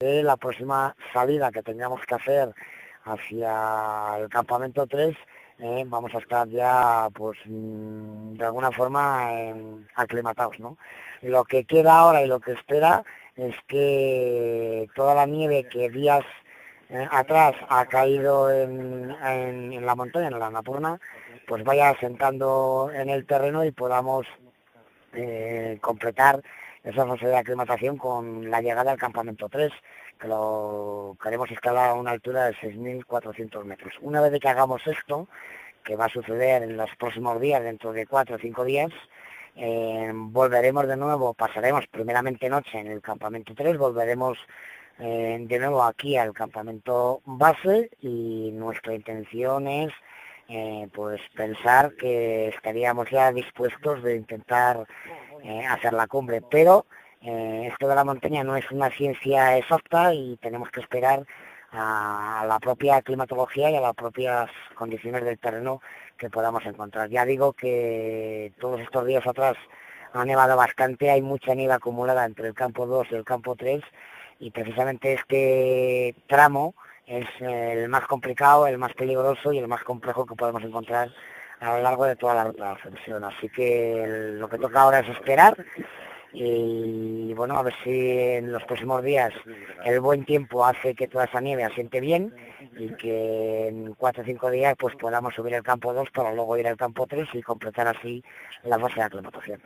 La próxima salida que tengamos que hacer hacia el campamento 3, vamos a estar ya, pues, de alguna forma aclimatados, ¿no? Lo que queda ahora y lo que espera es que toda la nieve que días atrás ha caído en la montaña, en la Annapurna, pues vaya asentando en el terreno y podamos completar esa fase de aclimatación con la llegada al campamento 3, que lo queremos instalar a una altura de 6.400 metros. Una vez que hagamos esto, que va a suceder en los próximos días, dentro de 4 o 5 días, volveremos de nuevo, pasaremos primeramente noche en el campamento 3, volveremos de nuevo aquí al campamento base y nuestra intención es pues pensar que estaríamos ya dispuestos de intentar hacer la cumbre, pero esto de la montaña no es una ciencia exacta y tenemos que esperar a la propia climatología y a las propias condiciones del terreno que podamos encontrar. Ya digo que todos estos días atrás ha nevado bastante, hay mucha nieve acumulada entre el campo 2 y el campo 3 y precisamente este tramo es el más complicado, el más peligroso y el más complejo que podemos encontrar a lo largo de toda la ruta de ascensión. Así que lo que toca ahora es esperar y bueno, a ver si en los próximos días el buen tiempo hace que toda esa nieve asiente bien y que en 4 o 5 días pues podamos subir el campo 2 para luego ir al campo 3 y completar así la fase de aclimatación.